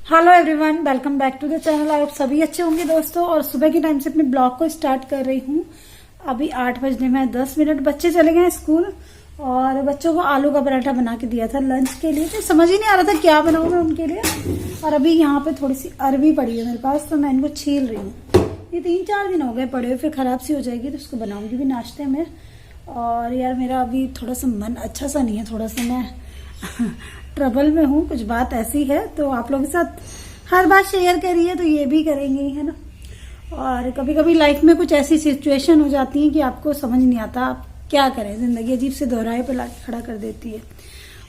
Hello everyone, welcome back to the channel. आप सभी अच्छे होंगे दोस्तों। और सुबह के टाइम से अपने ब्लॉग को स्टार्ट कर रही हूँ। अभी 8 बजने में 10 मिनट। बच्चे चले गए स्कूल और बच्चों को आलू का पराठा बना के दिया था लंच के लिए। तो समझ ही नहीं आ रहा था क्या बनाऊँ मैं उनके लिए। और अभी यहाँ पे थोड़ी सी अरबी पड़ी है मेरे पास, तो मैं इनको छील रही हूँ। ये 3-4 दिन हो गए पड़े हुए, फिर खराब सी हो जाएगी, तो उसको बनाऊंगी भी नाश्ते में। और यार मेरा अभी थोड़ा सा मन अच्छा सा नहीं है, थोड़ा सा मैं ट्रबल में हूँ। कुछ बात ऐसी है तो आप लोगों के साथ हर बात शेयर करिए, तो ये भी करेंगे ही, है ना। और कभी कभी लाइफ में कुछ ऐसी सिचुएशन हो जाती है कि आपको समझ नहीं आता आप क्या करें। जिंदगी अजीब से दोहराए पे ला खड़ा कर देती है।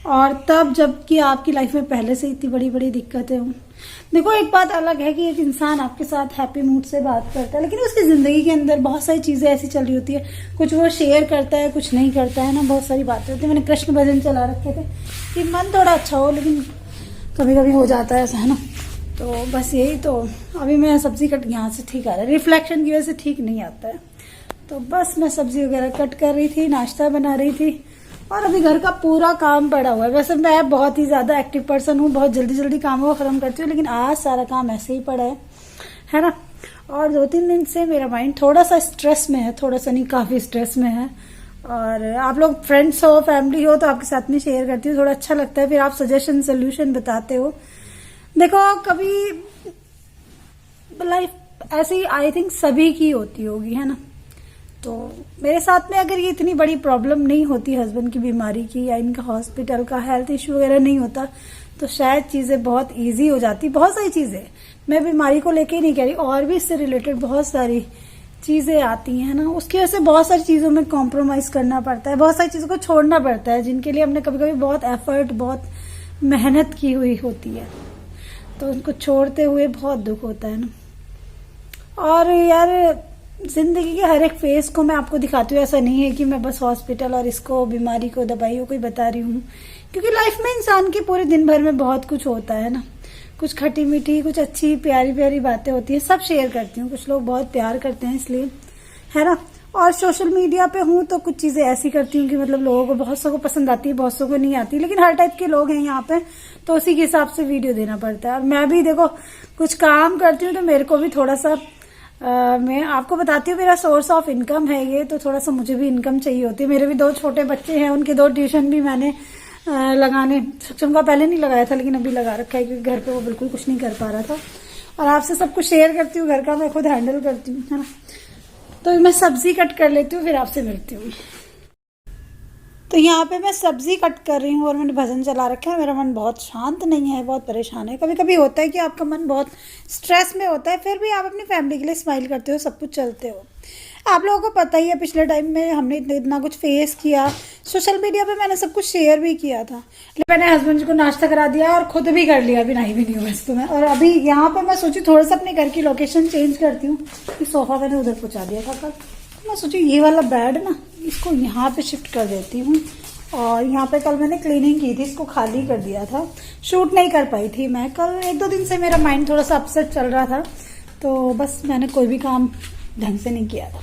और तब जबकि आपकी लाइफ में पहले से इतनी बड़ी बड़ी दिक्कतें हों। देखो, एक बात अलग है कि एक इंसान आपके साथ हैप्पी मूड से बात करता है, लेकिन उसकी जिंदगी के अंदर बहुत सारी चीजें ऐसी चल रही होती है। कुछ वो शेयर करता है, कुछ नहीं करता है ना। बहुत सारी बातें होती है। मैंने कृष्ण भजन चला रखे थे कि मन थोड़ा अच्छा हो, लेकिन कभी कभी हो जाता है ऐसा, है ना। तो बस यही। तो अभी मैं सब्जी कट यहाँ से ठीक आ रहा है, रिफ्लेक्शन की वजह से ठीक नहीं आता है। तो बस मैं सब्जी वगैरह कट कर रही थी, नाश्ता बना रही थी। और अभी घर का पूरा काम पड़ा हुआ है। वैसे मैं बहुत ही ज्यादा एक्टिव पर्सन हूँ, बहुत जल्दी जल्दी कामों को खत्म करती हूँ, लेकिन आज सारा काम ऐसे ही पड़ा है ना। और 2-3 दिन से मेरा माइंड थोड़ा सा स्ट्रेस में है, थोड़ा सा नहीं काफी स्ट्रेस में है। और आप लोग फ्रेंड्स हो, फैमिली हो, तो आपके साथ में शेयर करती हूँ, थोड़ा अच्छा लगता है। फिर आप सजेशन सोल्यूशन बताते हो। देखो, कभी लाइफ ऐसी आई थिंक सभी की होती होगी, है ना। तो मेरे साथ में अगर ये इतनी बड़ी प्रॉब्लम नहीं होती हस्बैंड की बीमारी की, या इनका हॉस्पिटल का हेल्थ इश्यू वगैरह नहीं होता, तो शायद चीजें बहुत इजी हो जाती। बहुत सारी चीजें, मैं बीमारी को लेके ही नहीं कह रही, और भी इससे रिलेटेड बहुत सारी चीजें आती हैं ना। उसकी वजह से बहुत सारी चीजों में कॉम्प्रोमाइज करना पड़ता है, बहुत सारी चीजों को छोड़ना पड़ता है, जिनके लिए हमने कभी कभी बहुत एफर्ट, बहुत मेहनत की हुई होती है। तो उनको छोड़ते हुए बहुत दुख होता है ना। और यार, जिंदगी के हर एक फेस को मैं आपको दिखाती हूँ। ऐसा नहीं है कि मैं बस हॉस्पिटल और इसको बीमारी को दवाइयों को ही बता रही हूँ, क्योंकि लाइफ में इंसान के पूरे दिन भर में बहुत कुछ होता है ना। कुछ खटी मीठी, कुछ अच्छी प्यारी प्यारी बातें होती है, सब शेयर करती हूँ। कुछ लोग बहुत प्यार करते हैं इसलिए, है ना। और सोशल मीडिया पे हूँ तो कुछ चीजें ऐसी करती हूँ कि मतलब लोगों को, बहुत सौ को पसंद आती है, बहुत सौ को नहीं आती, लेकिन हर टाइप के लोग हैं यहाँ पे, तो उसी के हिसाब से वीडियो देना पड़ता है। और मैं भी देखो कुछ काम करती हूँ, तो मेरे को भी थोड़ा सा मैं आपको बताती हूँ, मेरा सोर्स ऑफ इनकम है ये, तो थोड़ा सा मुझे भी इनकम चाहिए होती है। मेरे भी 2 छोटे बच्चे हैं, उनके 2 ट्यूशन भी मैंने लगाने सक्षम का पहले नहीं लगाया था, लेकिन अभी लगा रखा है, क्योंकि घर पे वो बिल्कुल कुछ नहीं कर पा रहा था। और आपसे सब कुछ शेयर करती हूँ, घर का मैं खुद हैंडल करती हूँ, है ना। तो मैं सब्जी कट कर लेती हूँ, फिर आपसे मिलती हूँ। तो यहाँ पे मैं सब्जी कट कर रही हूँ और मैंने भजन चला रखा है। मेरा मन बहुत शांत नहीं है, बहुत परेशान है। कभी कभी होता है कि आपका मन बहुत स्ट्रेस में होता है, फिर भी आप अपनी फैमिली के लिए स्माइल करते हो, सब कुछ चलते हो। आप लोगों को पता ही है, पिछले टाइम में हमने इतना कुछ फेस किया। सोशल मीडिया पे मैंने सब कुछ शेयर भी किया था। मैंने हस्बैंड को नाश्ता करा दिया और खुद भी कर लिया, अभी नहीं भी नहीं हूँ वैसे तो मैं। और अभी यहाँ पे मैं सोची थोड़ा सा अपने घर की लोकेशन चेंज करती हूँ। सोफा मैंने उधर पहुँचा दिया था कल, मैं सोची ये वाला बेड ना, इसको यहाँ पे शिफ्ट कर देती हूँ। और यहाँ पे कल मैंने क्लीनिंग की थी, इसको खाली कर दिया था। शूट नहीं कर पाई थी मैं कल, 1-2 दिन से मेरा माइंड थोड़ा सा अपसेट चल रहा था, तो बस मैंने कोई भी काम ढंग से नहीं किया था।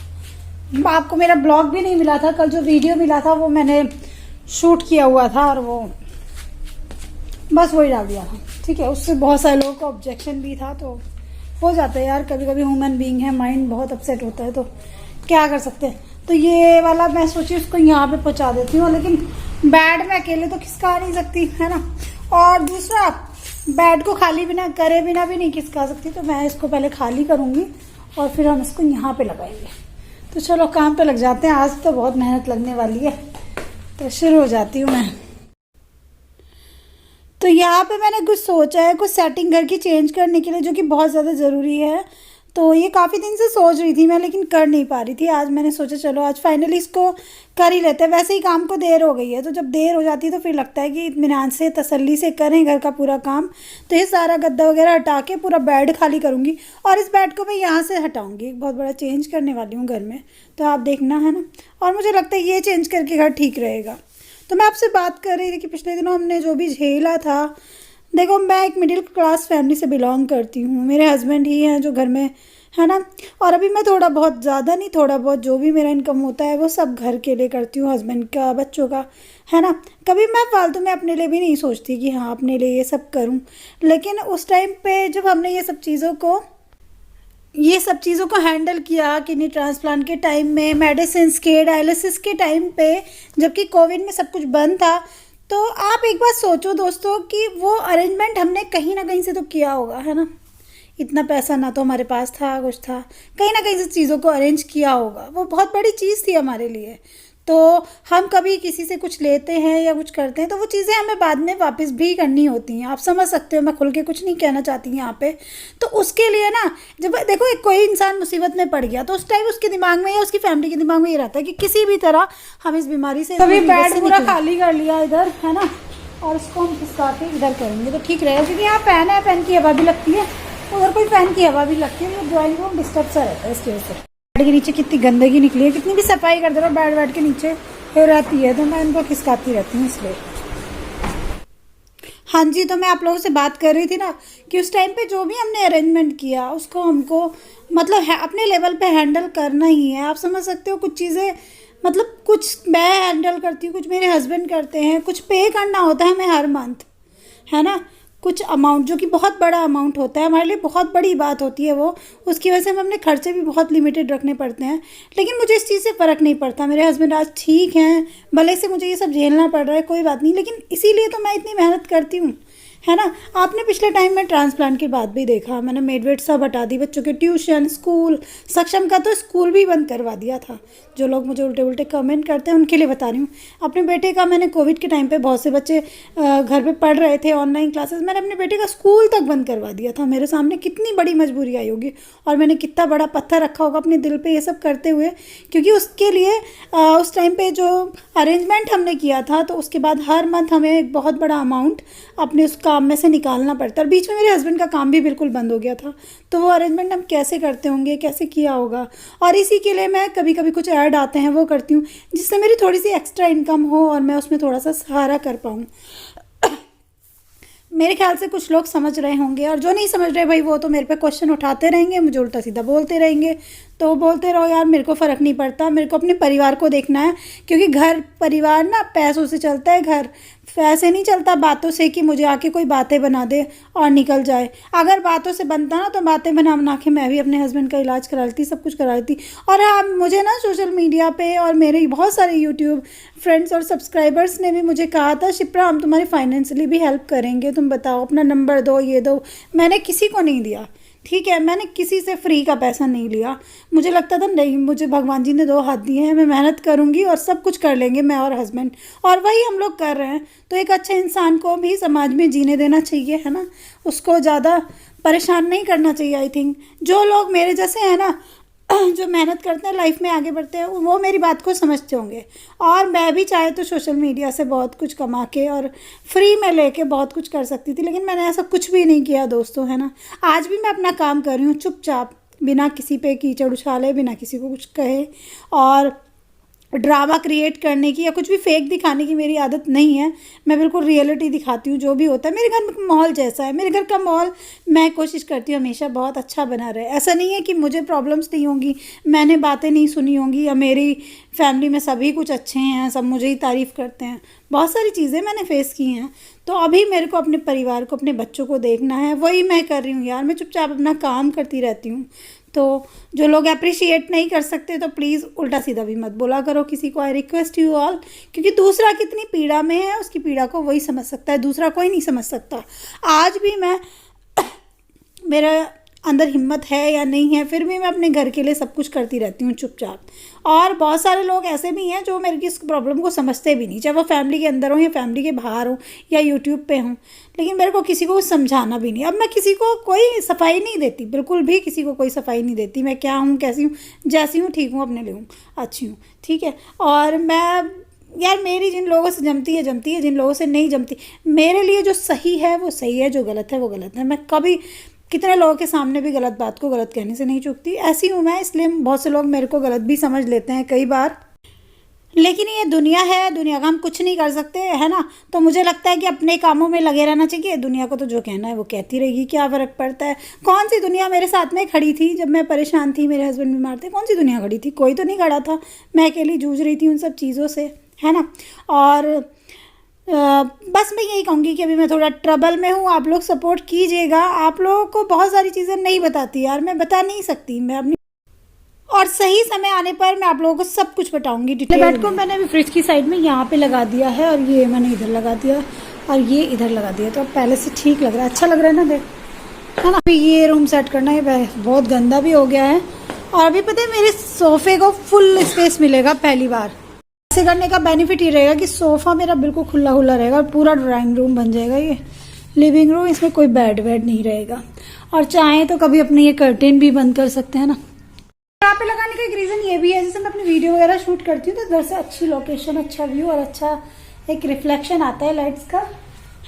आपको मेरा ब्लॉग भी नहीं मिला था कल। जो वीडियो मिला था वो मैंने शूट किया हुआ था, और वो बस वही डाल दिया था, ठीक है। उससे बहुत सारे लोगों को ऑब्जेक्शन भी था, तो हो जाता है यार, कभी कभी ह्यूमन बीइंग है, माइंड बहुत अपसेट होता है, तो क्या कर सकते हैं। तो ये वाला मैं सोची उसको यहाँ पे पहुंचा देती हूँ, लेकिन बेड में अकेले तो खिसका नहीं सकती, है ना। और दूसरा, बेड को खाली बिना करे बिना भी नहीं खिसका सकती, तो मैं इसको पहले खाली करूंगी और फिर हम इसको यहाँ पे लगाएंगे। तो चलो काम पे लग जाते हैं। आज तो बहुत मेहनत लगने वाली है, तो शुरू हो जाती हूँ मैं। तो यहाँ पे मैंने कुछ सोचा है, कुछ सेटिंग घर की चेंज करने के लिए, जो कि बहुत ज़्यादा ज़रूरी है। तो ये काफ़ी दिन से सोच रही थी मैं, लेकिन कर नहीं पा रही थी। आज मैंने सोचा चलो आज फाइनली इसको कर ही लेते हैं। वैसे ही काम को देर हो गई है, तो जब देर हो जाती है तो फिर लगता है कि इत्मीनान से, तसल्ली से करें घर का पूरा काम। तो ये सारा गद्दा वगैरह हटा के पूरा बेड खाली करूँगी, और इस बेड को मैं यहाँ से हटाऊँगी। एक बहुत बड़ा चेंज करने वाली हूँ घर में, तो आप देखना, है ना। और मुझे लगता है ये चेंज करके घर ठीक रहेगा। तो मैं आपसे बात कर रही थी कि पिछले दिनों हमने जो भी झेला था, देखो मैं एक मिडिल क्लास फैमिली से बिलोंग करती हूँ, मेरे हस्बैंड ही हैं जो घर में, है ना। और अभी मैं थोड़ा बहुत, ज़्यादा नहीं, थोड़ा बहुत जो भी मेरा इनकम होता है वो सब घर के लिए करती हूँ, हस्बैंड का, बच्चों का, है ना। कभी मैं फालतू में अपने लिए भी नहीं सोचती कि हाँ अपने लिए ये सब करूँ। लेकिन उस टाइम पे जब हमने ये सब चीज़ों को हैंडल किया, किडनी ट्रांसप्लांट के टाइम में, मेडिसिन्स के, डायलिसिस के टाइम पे, जबकि कोविड में सब कुछ बंद था, तो आप एक बात सोचो दोस्तों कि वो अरेंजमेंट हमने कहीं ना कहीं से तो किया होगा, है ना। इतना पैसा ना तो हमारे पास था, कुछ था, कहीं ना कहीं से चीज़ों को अरेंज किया होगा। वो बहुत बड़ी चीज़ थी हमारे लिए। तो हम कभी किसी से कुछ लेते हैं या कुछ करते हैं तो वो चीज़ें हमें बाद में वापस भी करनी होती हैं। आप समझ सकते हो, मैं खुल के कुछ नहीं कहना चाहती यहाँ पे। तो उसके लिए ना, जब देखो एक कोई इंसान मुसीबत में पड़ गया तो उस टाइम उसके दिमाग में या उसकी फैमिली के दिमाग में ये रहता है कि किसी भी तरह हम इस बीमारी से, कभी बेड पूरा खाली कर लिया इधर, है ना, और उसको हम खिसका के इधर करेंगे तो ठीक रहेगा। क्योंकि यहाँ फ़ैन है, फ़ैन की हवा भी लगती है, उधर कोई फ़ैन की हवा भी लगती है, तो ड्राइंग रूम डिस्टर्ब सा रहता है इसकी वजह से। बेड के नीचे कितनी गंदगी निकली है, कितनी भी सफाई कर दे रहा हूँ, बेड के नीचे हो रहती है, तो मैं इनको खिसकाती रहती हूँ इसलिए। हाँ जी, तो मैं आप लोगों से बात कर रही थी ना कि उस टाइम पे जो भी हमने अरेंजमेंट किया उसको हमको मतलब है अपने लेवल पे हैंडल करना ही है। आप समझ सकते हो, कुछ चीज़ें मतलब कुछ मैं हैंडल करती हूँ, कुछ मेरे हस्बैंड करते हैं, कुछ पे करना होता है हमें हर मंथ, है ना। कुछ अमाउंट जो कि बहुत बड़ा अमाउंट होता है हमारे लिए, बहुत बड़ी बात होती है वो। उसकी वजह से हमें अपने खर्चे भी बहुत लिमिटेड रखने पड़ते हैं। लेकिन मुझे इस चीज़ से फ़र्क नहीं पड़ता, मेरे हस्बैंड आज ठीक हैं, भले से मुझे ये सब झेलना पड़ रहा है, कोई बात नहीं, लेकिन इसीलिए तो मैं इतनी मेहनत करती हूँ, है ना। आपने पिछले टाइम में ट्रांसप्लांट के बाद भी देखा, मैंने मेड वेड सब हटा दी, बच्चों के ट्यूशन, स्कूल, सक्षम का तो स्कूल भी बंद करवा दिया था। जो लोग मुझे उल्टे उल्टे कमेंट करते हैं उनके लिए बता रही हूँ। अपने बेटे का मैंने कोविड के टाइम पे बहुत से बच्चे घर पे पढ़ रहे थे ऑनलाइन क्लासेस, मैंने अपने बेटे का स्कूल तक बंद करवा दिया था। मेरे सामने कितनी बड़ी मजबूरी आई होगी और मैंने कितना बड़ा पत्थर रखा होगा अपने दिल पे ये सब करते हुए, क्योंकि उसके लिए उस टाइम पे जो अरेंजमेंट हमने किया था, तो उसके बाद हर मंथ हमें एक बहुत बड़ा अमाउंट अपने उस काम में से निकालना पड़ता है। और बीच में मेरे हस्बैंड का काम भी बिल्कुल बंद हो गया था, तो वो अरेंजमेंट हम कैसे करते होंगे, कैसे किया होगा। और इसी के लिए मैं कभी कभी कुछ ऐड आते हैं वो करती हूँ, जिससे मेरी थोड़ी सी एक्स्ट्रा इनकम हो और मैं उसमें थोड़ा सा सहारा कर पाऊँ। मेरे ख्याल से कुछ लोग समझ रहे होंगे, और जो नहीं समझ रहे भाई वो तो मेरे पे क्वेश्चन उठाते रहेंगे, मुझे उल्टा सीधा बोलते रहेंगे। तो बोलते रहो यार, मेरे को फ़र्क नहीं पड़ता, मेरे को अपने परिवार को देखना है। क्योंकि घर परिवार ना पैसों से चलता है, घर ऐसे नहीं चलता बातों से कि मुझे आके कोई बातें बना दे और निकल जाए। अगर बातों से बनता ना तो बातें बना बना के मैं भी अपने हस्बैंड का इलाज करा लेती, सब कुछ करा लेती। और हाँ, मुझे ना सोशल मीडिया पे और मेरे बहुत सारे यूट्यूब फ्रेंड्स और सब्सक्राइबर्स ने भी मुझे कहा था, शिप्रा हम तुम्हारी फाइनेंशियली भी हेल्प करेंगे, तुम बताओ, अपना नंबर दो, ये दो। मैंने किसी को नहीं दिया, ठीक है, मैंने किसी से फ्री का पैसा नहीं लिया। मुझे लगता था नहीं, मुझे भगवान जी ने दो हाथ दिए हैं, मैं मेहनत करूंगी और सब कुछ कर लेंगे मैं और हस्बैंड, और वही हम लोग कर रहे हैं। तो एक अच्छे इंसान को भी समाज में जीने देना चाहिए, है ना, उसको ज़्यादा परेशान नहीं करना चाहिए। आई थिंक जो लोग मेरे जैसे हैं ना, जो मेहनत करते हैं, लाइफ में आगे बढ़ते हैं, वो मेरी बात को समझते होंगे। और मैं भी चाहे तो सोशल मीडिया से बहुत कुछ कमा के और फ्री में लेके बहुत कुछ कर सकती थी, लेकिन मैंने ऐसा कुछ भी नहीं किया दोस्तों, है ना। आज भी मैं अपना काम कर रही हूँ चुपचाप, बिना किसी पे कीचड़ उछाले, बिना किसी को कुछ कहे, और ड्रामा क्रिएट करने की या कुछ भी फेक दिखाने की मेरी आदत नहीं है। मैं बिल्कुल रियलिटी दिखाती हूँ, जो भी होता है। मेरे घर में माहौल जैसा है, मेरे घर का माहौल मैं कोशिश करती हूँ हमेशा बहुत अच्छा बना रहे। ऐसा नहीं है कि मुझे प्रॉब्लम्स नहीं होंगी, मैंने बातें नहीं सुनी होंगी, या मेरी फैमिली में सभी कुछ अच्छे हैं, सब मुझे ही तारीफ़ करते हैं। बहुत सारी चीज़ें मैंने फेस की हैं। तो अभी मेरे को अपने परिवार को, अपने बच्चों को देखना है, वही मैं कर रही हूँ यार। मैं चुपचाप अपना काम करती रहती हूँ। तो जो लोग अप्रिशिएट नहीं कर सकते तो प्लीज़ उल्टा सीधा भी मत बोला करो किसी को। आई रिक्वेस्ट यू ऑल, क्योंकि दूसरा कितनी पीड़ा में है, उसकी पीड़ा को वही समझ सकता है, दूसरा कोई नहीं समझ सकता। आज भी मैं मेरा अंदर हिम्मत है या नहीं है, फिर भी मैं अपने घर के लिए सब कुछ करती रहती हूँ चुपचाप। और बहुत सारे लोग ऐसे भी हैं जो मेरी इस प्रॉब्लम को समझते भी नहीं, चाहे वो फैमिली के अंदर हो या फैमिली के बाहर हो या यूट्यूब पे हों। लेकिन मेरे को किसी को समझाना भी नहीं। अब मैं किसी को कोई सफाई नहीं देती, बिल्कुल भी किसी को कोई सफाई नहीं देती। मैं क्या हूँ, कैसी हूँ, जैसी हूँ ठीक हूँ, अपने लिए हूँ, अच्छी हूँ, ठीक है। और मैं यार, मेरी जिन लोगों से जमती है जमती है, जिन लोगों से नहीं जमती, मेरे लिए जो सही है वो सही है, जो गलत है वो गलत है। मैं कभी कितने लोगों के सामने भी गलत बात को गलत कहने से नहीं चूकती, ऐसी हूँ मैं। इसलिए बहुत से लोग मेरे को गलत भी समझ लेते हैं कई बार। लेकिन ये दुनिया है, दुनिया का हम कुछ नहीं कर सकते, है ना। तो मुझे लगता है कि अपने कामों में लगे रहना चाहिए, दुनिया को तो जो कहना है वो कहती रहेगी, क्या फ़र्क पड़ता है। कौन सी दुनिया मेरे साथ में खड़ी थी जब मैं परेशान थी, मेरे हस्बैंड बीमार थे, कौन सी दुनिया खड़ी थी? कोई तो नहीं खड़ा था। मैं अकेली जूझ रही थी उन सब चीज़ों से, है ना। और बस मैं यही कहूँगी कि अभी मैं थोड़ा ट्रबल में हूँ, आप लोग सपोर्ट कीजिएगा। आप लोगों को बहुत सारी चीज़ें नहीं बताती यार, मैं बता नहीं सकती, मैं अपनी, और सही समय आने पर मैं आप लोगों को सब कुछ बताऊंगी डिटेल। बेड को मैंने अभी फ्रिज की साइड में यहाँ पे लगा दिया है, और ये मैंने इधर लगा दिया, और ये इधर लगा दिया, तो अब पहले से ठीक लग रहा है, अच्छा लग रहा है ना, देख, है ना। अभी ये रूम सेट करना है, बहुत गंदा भी हो गया है। और अभी पता है मेरे सोफे को फुल स्पेस मिलेगा पहली बार। ऐसे करने का बेनिफिट ये रहेगा कि सोफा मेरा बिल्कुल खुला खुला रहेगा, और पूरा ड्राइंग रूम बन जाएगा ये लिविंग रूम, इसमें कोई बेड वेड नहीं रहेगा। और चाहे तो कभी अपने ये कर्टेन भी बंद कर सकते हैं ना। यहाँ पे लगाने का एक रीज़न ये भी है, जैसे मैं अपनी वीडियो वगैरह शूट करती हूँ तो इधर से अच्छी लोकेशन, अच्छा व्यू और अच्छा एक रिफ्लेक्शन आता है लाइट्स का,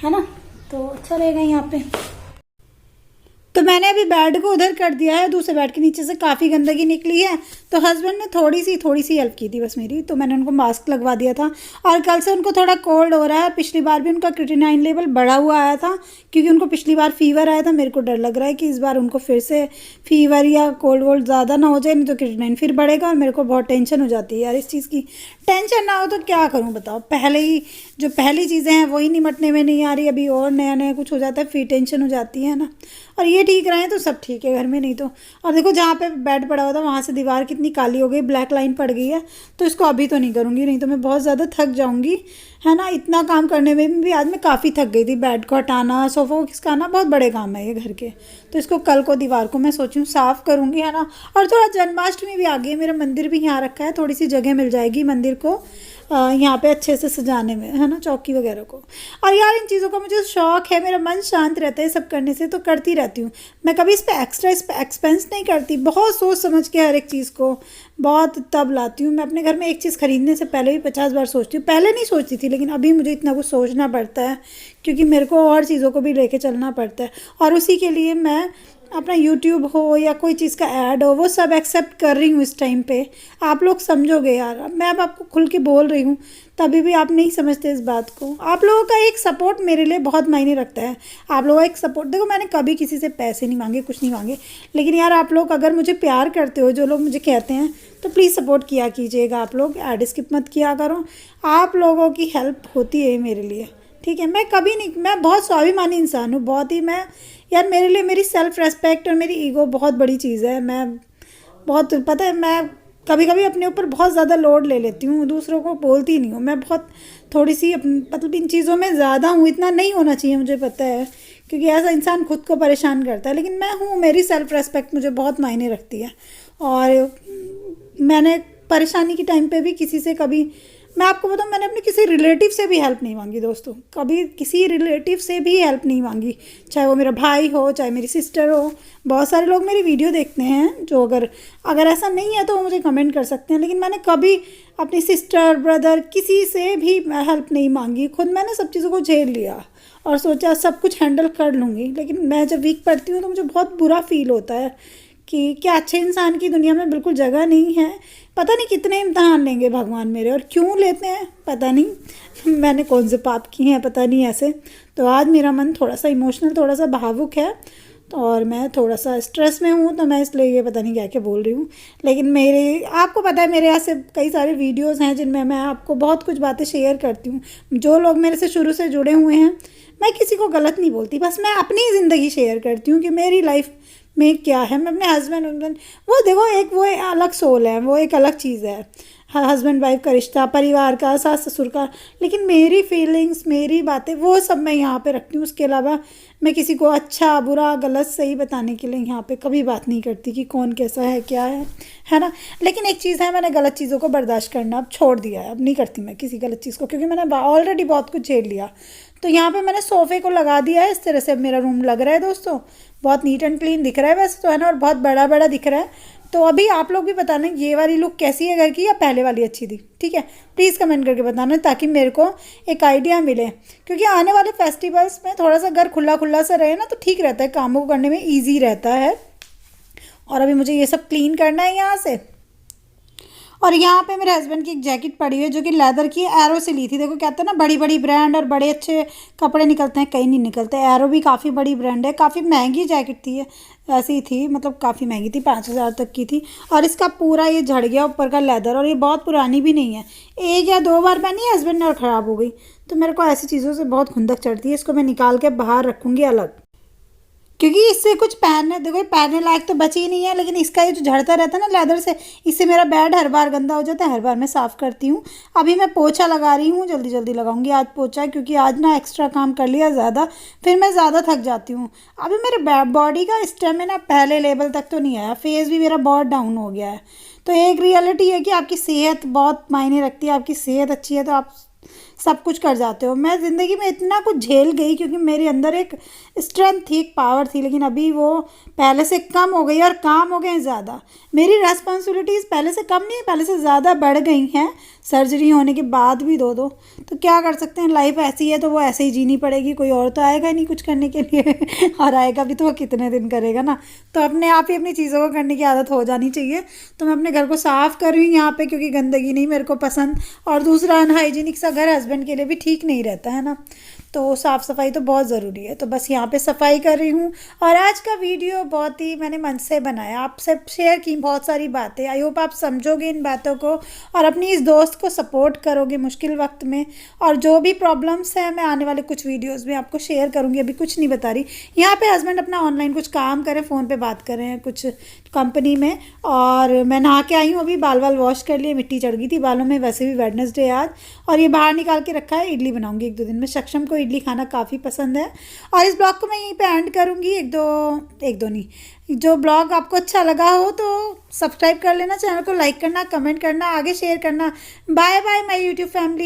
है ना, तो अच्छा रहेगा यहाँ पे। तो मैंने अभी बेड को उधर कर दिया है, दूसरे बेड के नीचे से काफ़ी गंदगी निकली है, तो हस्बैंड ने थोड़ी सी हेल्प की थी बस मेरी, तो मैंने उनको मास्क लगवा दिया था। और कल से उनको थोड़ा कोल्ड हो रहा है, पिछली बार भी उनका क्रिटिनाइन लेवल बढ़ा हुआ आया था, क्योंकि उनको पिछली बार फीवर आया था। मेरे को डर लग रहा है कि इस बार उनको फिर से फीवर या कोल्ड वोल्ड ज़्यादा ना हो जाए, नहीं तो क्रिटिनाइन फिर बढ़ेगा, और मेरे को बहुत टेंशन हो जाती है यार इस चीज़ की। टेंशन ना हो तो क्या करूँ बताओ, पहले ही जो पहली चीज़ें हैं वही निमटने में नहीं आ रही, अभी और नया नया कुछ हो जाता है, फिर टेंशन हो जाती है ना। और ये ठीक रहे तो सब ठीक है घर में, नहीं तो। और देखो जहाँ पे बेड पड़ा हुआ था वहाँ से दीवार कितनी काली हो गई, ब्लैक लाइन पड़ गई है, तो इसको अभी तो नहीं करूँगी, नहीं तो मैं बहुत ज़्यादा थक जाऊँगी, है ना। इतना काम करने में भी आज मैं काफ़ी थक गई थी, बेड को हटाना, सोफ़ा को खिसकाना, बहुत बड़े काम है ये घर के। तो इसको कल को दीवार को मैं सोचूँ साफ़ करूँगी, है ना। और थोड़ा जन्माष्टमी भी आ गई है, मेरा मंदिर भी यहाँ रखा है, थोड़ी सी जगह मिल जाएगी मंदिर को यहाँ पे अच्छे से सजाने में, है ना, चौकी वगैरह को। और यार इन चीज़ों का मुझे शौक है, मेरा मन शांत रहता है सब करने से, तो करती रहती हूँ मैं। कभी इस पर एक्स्ट्रा एक्सपेंस नहीं करती, बहुत सोच समझ के हर एक चीज़ को बहुत तब लाती हूँ। मैं अपने घर में एक चीज़ खरीदने से पहले भी 50 बार सोचती हूँ, पहले नहीं सोचती थी, लेकिन अभी मुझे इतना कुछ सोचना पड़ता है, क्योंकि मेरे को और चीज़ों को भी लेके चलना पड़ता है। और उसी के लिए मैं अपना यूट्यूब हो या कोई चीज़ का ऐड हो, वो सब एक्सेप्ट कर रही हूँ इस टाइम पे। आप लोग समझोगे यार, मैं अब आपको खुल के बोल रही हूँ, तभी भी आप नहीं समझते इस बात को। आप लोगों का एक सपोर्ट मेरे लिए बहुत मायने रखता है। आप लोगों का एक सपोर्ट, देखो मैंने कभी किसी से पैसे नहीं मांगे, कुछ नहीं मांगे, लेकिन यार आप लोग अगर मुझे प्यार करते हो, जो लोग मुझे कहते हैं, तो प्लीज़ सपोर्ट किया कीजिएगा। आप लोग ऐड स्किप मत किया करो, आप लोगों की हेल्प होती है मेरे लिए, ठीक है। मैं कभी नहीं, मैं बहुत स्वाभिमानी इंसान हूँ, बहुत ही। मैं यार मेरे लिए मेरी सेल्फ़ रेस्पेक्ट और मेरी ईगो बहुत बड़ी चीज़ है। मैं बहुत, पता है, मैं कभी कभी अपने ऊपर बहुत ज़्यादा लोड ले लेती हूँ, दूसरों को बोलती नहीं हूँ। मैं बहुत थोड़ी सी मतलब इन चीज़ों में ज़्यादा हूँ, इतना नहीं होना चाहिए मुझे पता है, क्योंकि ऐसा इंसान खुद को परेशान करता है, लेकिन मैं हूँ, मेरी सेल्फ़ रेस्पेक्ट मुझे बहुत मायने रखती है। और मैंने परेशानी के टाइम पे भी किसी से कभी, मैं आपको बताऊँ, मैंने अपने किसी रिलेटिव से भी हेल्प नहीं मांगी दोस्तों, कभी किसी रिलेटिव से भी हेल्प नहीं मांगी, चाहे वो मेरा भाई हो, चाहे मेरी सिस्टर हो। बहुत सारे लोग मेरी वीडियो देखते हैं, जो अगर ऐसा नहीं है तो वो मुझे कमेंट कर सकते हैं, लेकिन मैंने कभी अपनी सिस्टर, ब्रदर, किसी से भी हेल्प नहीं मांगी। खुद मैंने सब चीज़ों को झेल लिया और सोचा सब कुछ हैंडल कर लूँगी, लेकिन मैं जब वीक पड़ती हूँ तो मुझे बहुत बुरा फील होता है कि क्या अच्छे इंसान की दुनिया में बिल्कुल जगह नहीं है। पता नहीं कितने इम्तहान लेंगे भगवान मेरे, और क्यों लेते हैं पता नहीं, मैंने कौन से पाप किए हैं पता नहीं ऐसे। तो आज मेरा मन थोड़ा सा इमोशनल, थोड़ा सा भावुक है, तो और मैं थोड़ा सा स्ट्रेस में हूँ, तो मैं इसलिए ये पता नहीं क्या क्या बोल रही हूँ। लेकिन मेरे, आपको पता है मेरे ऐसे कई सारे वीडियोज़ हैं जिनमें मैं आपको बहुत कुछ बातें शेयर करती हूँ। जो लोग मेरे से शुरू से जुड़े हुए हैं, मैं किसी को गलत नहीं बोलती, बस मैं अपनी ज़िंदगी शेयर करती हूँ कि मेरी लाइफ में क्या है। मैं अपने हस्बैंड वो देखो, एक वो एक अलग सोल है, वो एक अलग चीज़ है, हस्बैंड वाइफ का रिश्ता, परिवार का, सास ससुर का, लेकिन मेरी फीलिंग्स, मेरी बातें, वो सब मैं यहाँ पे रखती हूँ। उसके अलावा मैं किसी को अच्छा बुरा गलत सही बताने के लिए यहाँ पे कभी बात नहीं करती कि कौन कैसा है क्या है ना। लेकिन एक चीज़ है, मैंने गलत चीज़ों को बर्दाश्त करना अब छोड़ दिया है, अब नहीं करती मैं किसी गलत चीज़ को, क्योंकि मैंने ऑलरेडी बहुत कुछ झेल लिया। तो यहाँ पे मैंने सोफ़े को लगा दिया है, इस तरह से अब मेरा रूम लग रहा है दोस्तों, बहुत नीट एंड क्लीन दिख रहा है वैसे तो, है ना, और बहुत बड़ा बड़ा दिख रहा है। तो अभी आप लोग भी बताना ये वाली लुक कैसी है घर की, या पहले वाली अच्छी थी, ठीक है, प्लीज़ कमेंट करके बताना, ताकि मेरे को एक आइडिया मिले। क्योंकि आने वाले फेस्टिवल्स में थोड़ा सा घर खुला खुला सा रहे ना, तो ठीक रहता है, कामों को करने में ईजी रहता है। और अभी मुझे ये सब क्लीन करना है यहाँ से, और यहाँ पे मेरे हस्बैंड की एक जैकेट पड़ी हुई है जो कि लेदर की एरो से ली थी। देखो कहते हैं ना बड़ी बड़ी ब्रांड और बड़े अच्छे कपड़े निकलते हैं, कहीं नहीं निकलते। एरो भी काफ़ी बड़ी ब्रांड है, काफ़ी महंगी जैकेट थी ये, ऐसी ही थी, मतलब काफ़ी महंगी थी, 5,000 तक की थी। और इसका पूरा ये झड़ गया ऊपर का लेदर, और ये बहुत पुरानी भी नहीं है, 1 या 2 बार पहनी है हस्बैंड ने और ख़राब हो गई। तो मेरे को ऐसी चीज़ों से बहुत खुंदक चढ़ती है, इसको मैं निकाल के बाहर रखूँगी अलग, क्योंकि इससे कुछ पहनने, देखो पहनने लायक तो बची ही नहीं है, लेकिन इसका ये जो झड़ता रहता है ना लेदर से, इससे मेरा बेड हर बार गंदा हो जाता है, हर बार मैं साफ़ करती हूँ। अभी मैं पोछा लगा रही हूँ, जल्दी जल्दी लगाऊंगी आज पोछा, क्योंकि आज ना एक्स्ट्रा काम कर लिया ज़्यादा, फिर मैं ज़्यादा थक जाती हूँ। अभी मेरे बॉडी का स्टेमिना पहले लेवल तक तो नहीं आया, फेस भी मेरा बहुत डाउन हो गया है। तो एक रियलिटी है कि आपकी सेहत बहुत मायने रखती है, आपकी सेहत अच्छी है तो आप सब कुछ कर जाते हो। मैं ज़िंदगी में इतना कुछ झेल गई क्योंकि मेरे अंदर एक स्ट्रेंथ थी, एक पावर थी, लेकिन अभी वो पहले से कम हो गई और काम हो गए हैं ज़्यादा। मेरी रेस्पॉन्सिबिलिटीज़ पहले से कम नहीं है, पहले से ज़्यादा बढ़ गई हैं, सर्जरी होने के बाद भी दो दो। तो क्या कर सकते हैं, लाइफ ऐसी है तो वो ऐसे ही जीनी पड़ेगी, कोई और तो आएगा ही नहीं कुछ करने के लिए और आएगा भी तो वो कितने दिन करेगा ना। तो अपने आप ही अपनी चीज़ों को करने की आदत हो जानी चाहिए। तो मैं अपने घर को साफ़ कर रही हूँ यहाँ पे, क्योंकि गंदगी नहीं मेरे को पसंद, और दूसरा अनहाइजीनिक सा घर हस्बैंड के लिए भी ठीक नहीं रहता है ना, तो साफ़ सफाई तो बहुत ज़रूरी है। तो बस यहाँ पे सफाई कर रही हूँ। और आज का वीडियो बहुत ही मैंने मन से बनाया, आपसे शेयर की बहुत सारी बातें। आई होप आप समझोगे इन बातों को और अपनी इस दोस्त को सपोर्ट करोगे मुश्किल वक्त में। और जो भी प्रॉब्लम्स हैं मैं आने वाले कुछ वीडियोज़ में आपको शेयर करूँगी, अभी कुछ नहीं बता रही। यहाँ पे हस्बैंड अपना ऑनलाइन कुछ काम करें, फ़ोन पर बात कर रहे हैं कुछ कंपनी में, और मैं नहा के आई हूँ अभी, बाल वाल वॉश कर लिए, मिट्टी चढ़ गई थी बालों में, वैसे भी वेडनेसडे आज। और ये बाहर निकाल के रखा है, इडली बनाऊंगी 1-2 दिन में। सक्षम को इडली खाना काफ़ी पसंद है। और इस ब्लॉग को मैं यहीं पे एंड करूँगी। एक दो नहीं, जो ब्लॉग आपको अच्छा लगा हो तो सब्सक्राइब कर लेना, चैनल को लाइक करना, कमेंट करना, आगे शेयर करना। Bye bye my YouTube family.